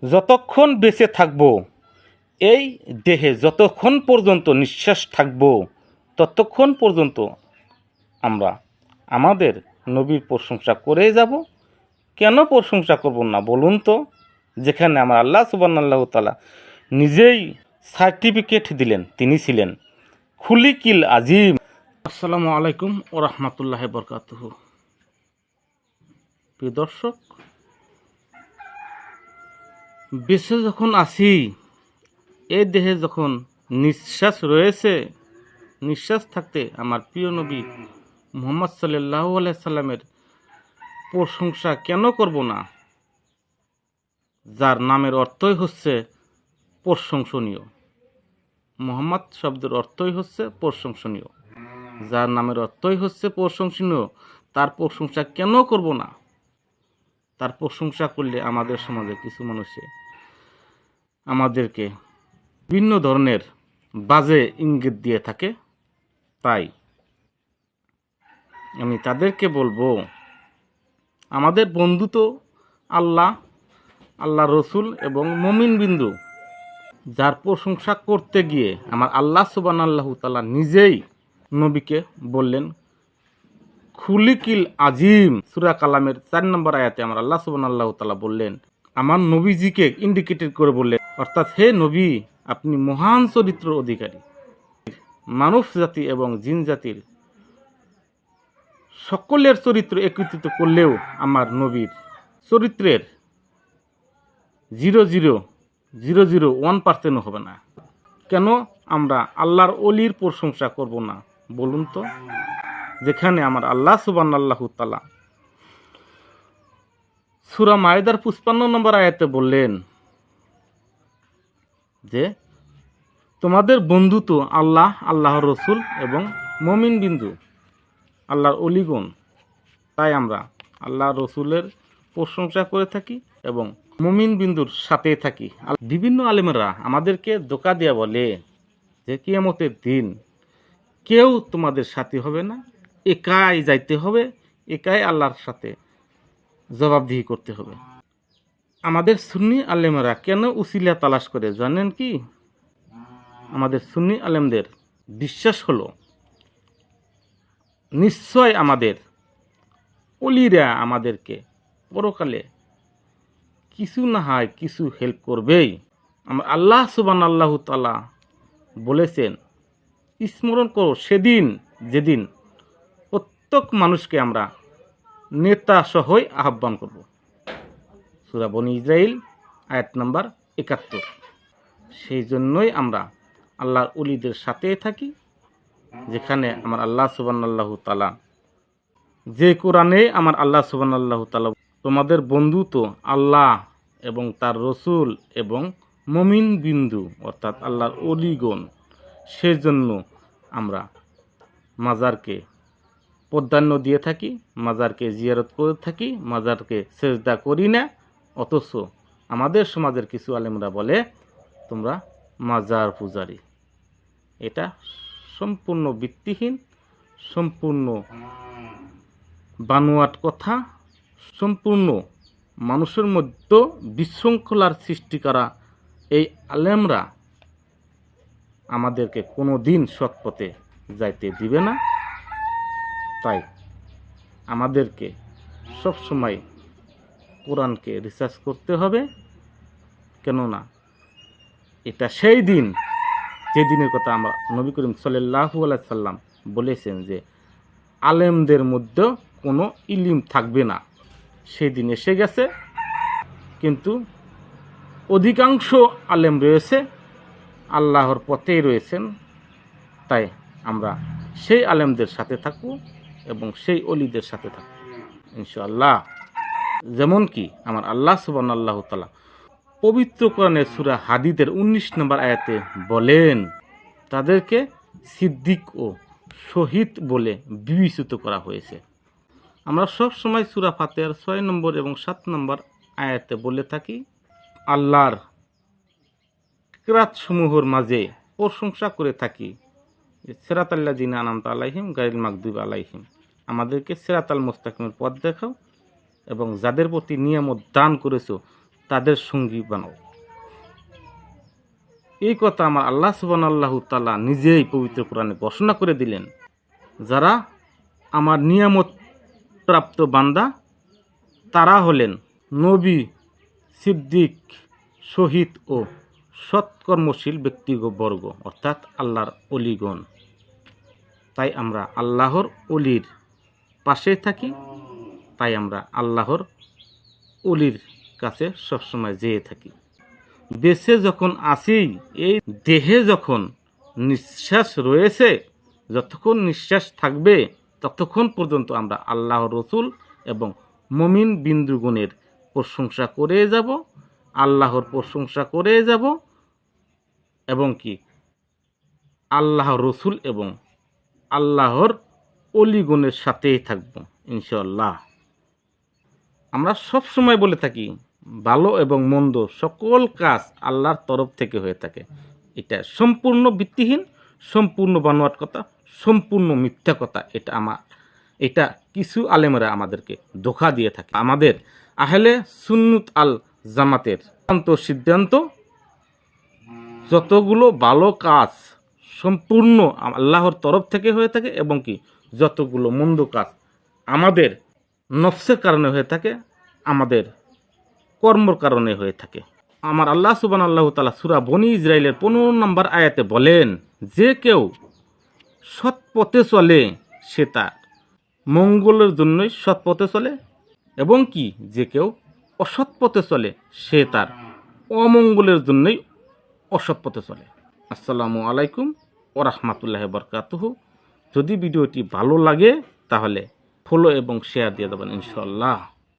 যতক্ষণ বেঁচে থাকব, এই দেহে যতক্ষণ পর্যন্ত নিঃশ্বাস থাকব, ততক্ষণ পর্যন্ত আমরা আমাদের নবীর প্রশংসা করেই যাব। কেন প্রশংসা করব না বলুন তো? যেখানে আমার আল্লাহ সুবহানাহু ওয়া তাআলা নিজেই সার্টিফিকেট দিলেন, তিনি ছিলেন খুলিকিল আজিম। আসসালামু আলাইকুম ওয়া রাহমাতুল্লাহি ওয়া বারাকাতুহু। প্রিয় দর্শক, বেঁচে যখন আছি, এই দেহে যখন নিঃশ্বাস রয়েছে, নিঃশ্বাস থাকতে আমার প্রিয় নবী মুহাম্মদ সাল্লাল্লাহু আলাইহি সাল্লামের প্রশংসা কেন করব না? যার নামের অর্থই হচ্ছে প্রশংসনীয়। মুহাম্মদ শব্দের অর্থই হচ্ছে প্রশংসনীয়। যার নামের অর্থই হচ্ছে প্রশংসনীয়, তার প্রশংসা কেন করব না? তার প্রশংসা করলে আমাদের সমাজে কিছু মানুষে আমাদেরকে বিভিন্ন ধরনের বাজে ইঙ্গিত দিয়ে থাকে। তাই আমি তাদেরকে বলবো, আমাদের বন্ধু তো আল্লাহ, আল্লাহ রসুল এবং মুমিন বিন্দু, যার প্রশংসা করতে গিয়ে আমার আল্লাহ সুবহানাহু ওয়া তাআলা নিজেই নবীকে বললেন খুলিকিল আজিম। সূরা কালামের 4 নম্বর আয়াতে আমার আল্লাহ সুবহানাহু ওয়া তাআলা বললেন, আমার নবীজিকে ইন্ডিকেটেড করে বললেন, অর্থাৎ হে নবী, আপনি মহান চরিত্র অধিকারী। মানব জাতি এবং জিন জাতির সকলের চরিত্র একত্রিত করলেও আমার নবীর চরিত্রের 0.00001% হবে না। কেন আমরা আল্লাহর অলির প্রশংসা করব না বলুন তো? যেখানে আমার আল্লাহ সুবহানাহু ওয়া তাআলা সূরা মায়েদার 55 নম্বর আয়াতে বললেন যে তোমাদের বন্ধু তো আল্লাহ, আল্লাহর রসুল এবং মুমিন বিন্দু, আল্লাহর অলিগণ। তাই আমরা আল্লাহ রসুলের প্রশংসা করে থাকি এবং মুমিন বিন্দুর সাথে থাকি। বিভিন্ন আলেমরা আমাদেরকে ধোঁকা দেয়া বলে যে কিয়ামতের দিন কেউ তোমাদের সাথী হবে না, একাই যাইতে হবে, একাই আল্লাহর সাথে জবাবদিহি করতে হবে। আমাদের সুন্নি আলেমরা কেন উসিলা তালাশ করে জানেন কি? আমাদের সুন্নি আলেমদের বিশ্বাস হলো নিশ্চয় আমাদের অলিরা আমাদেরকে পরকালে কিছু না হয় কিছু হেল্প করবেই। আমার আল্লাহ সুবহানাহু ওয়া তাআলা বলেছেন, স্মরণ করো সেদিন যেদিন প্রত্যেক মানুষকে আমরা নেতা সহই আহ্বান করব। সূরা বনী ইসরাইল আয়াত নাম্বার 71। সেই জন্যই আমরা আল্লাহর ওলিদের সাথে থাকি। যেখানে আমার আল্লাহ সুবহানাহু ওয়া তাআলা যে কোরআনে আমার আল্লাহ সুবহানাহু ওয়া তাআলা তোমাদের বন্ধু তো আল্লাহ এবং তার রসুল এবং মুমিন বিন্দু, অর্থাৎ আল্লাহর অলিগণ। সেজন্য আমরা মাজারকে প্রাধান্য দিয়ে থাকি, মাজারকে জিয়ারত করে থাকি, মাজারকে সেজদা করি না। অথচ আমাদের সমাজের কিছু আলেমরা বলে তোমরা মাজার পূজারী। এটা সম্পূর্ণ ভিত্তিহীন, সম্পূর্ণ বানোয়াট কথা, সম্পূর্ণ মানুষের মধ্যে বিশৃঙ্খলার সৃষ্টি করা এই আলেমরা আমাদেরকে কোনো দিন সৎ পথে যাইতে দিবে না। তাই আমাদেরকে সবসময় কোরআনকে রিসার্চ করতে হবে। কেননা এটা সেই দিন যে দিনের কথা আমরা নবী করিম সাল্লাল্লাহু আলাইহি সাল্লাম বলেছেন যে আলেমদের মধ্যে কোনো ইলিম থাকবে না। সেই দিন এসে গেছে, কিন্তু অধিকাংশ আলেম রয়েছে আল্লাহর পথেই রয়েছেন। তাই আমরা সেই আলেমদের সাথে থাকব এবং সেই অলিদের সাথে থাকব ইনশাআল্লাহ। যেমন কি আমার আল্লাহ সুবহানাহু ওয়া তাআলা পবিত্র কোরআনের সূরা হাদীদের 19 নম্বর আয়াতে বলেন, তাদেরকে সিদ্দিক ও শহীদ বলে বিবেচিত করা হয়েছে। আমরা সব সময় সূরা ফাতিহার 6 নম্বর এবং 7 নম্বর আয়াতে বলে থাকি, আল্লাহর কিরাত সমূহের মাঝে প্রশংসা করে থাকি, সিরাতাল্লাযিনা আনআমতা আলাইহিম গায়রিল মাগদুবি আলাইহিম, আমাদেরকে সিরাতাল মুস্তাকিমের পথ দেখাও এবং যাদের প্রতি নিয়ামত দান করেছো তাদের সঙ্গী বানাও। এই কথা আমার আল্লাহ সুবহানাহু তাআলা নিজেই পবিত্র কোরআনে ঘোষণা করে দিলেন। যারা আমার নিয়ামত প্রাপ্ত বান্দা তারা হলেন নবী, সিদ্দিক, শহীদ ও সৎকর্মশীল ব্যক্তিবর্গ, অর্থাৎ আল্লাহর অলিগণ। তাই আমরা আল্লাহর অলির পাশে থাকি, তাই আমরা আল্লাহর অলির কাছে সবসময় যেয়ে থাকি। বেঁচে যখন আছি, এই দেহে যখন নিঃশ্বাস রয়েছে, যতক্ষণ নিঃশ্বাস থাকবে ততক্ষণ পর্যন্ত আমরা আল্লাহর রসুল এবং মুমিন বিন্দুগণের প্রশংসা করে যাব, আল্লাহর প্রশংসা করে যাব এবং কি আল্লাহর রসুল এবং আল্লাহর অলিগণের সাথেই থাকব ইনশাআল্লাহ। আমরা সব সময় বলে থাকি ভালো এবং মন্দ সকল কাজ আল্লাহর তরফ থেকে হয়ে থাকে। এটা সম্পূর্ণ ভিত্তিহীন, সম্পূর্ণ বানোয়াট কথা, সম্পূর্ণ মিথ্যা কথা। এটা কিছু আলেমরা আমাদেরকে ধোঁকা দিয়ে থাকে। আমাদের আহলে সুন্নাত আল জামাতের সিদ্ধান্ত যতগুলো ভালো কাজ সম্পূর্ণ আল্লাহর তরফ থেকে হয়ে থাকে এবং কি যতগুলো মন্দ কাজ আমাদের নফসের কারণে হয়ে থাকে, আমাদের কর্মর কারণে হয়ে থাকে। আমার আল্লাহ সুবহানাহু তাআলা সূরা বনী ইসরাইলের 15 নম্বর আয়াতে বলেন, যে কেউ সৎ পথে চলে সে তার মঙ্গলের জন্যই সৎ পথে চলে এবং কি যে কেউ অসৎ পথে চলে সে তার অমঙ্গলের জন্যই অসৎ পথে চলে। আসসালামু আলাইকুম ওয়া রাহমাতুল্লাহি ওয়া বারাকাতুহু। যদি ভিডিওটি ভালো লাগে তাহলে ফলো এবং শেয়ার দিয়ে দেবেন ইনশাআল্লাহ।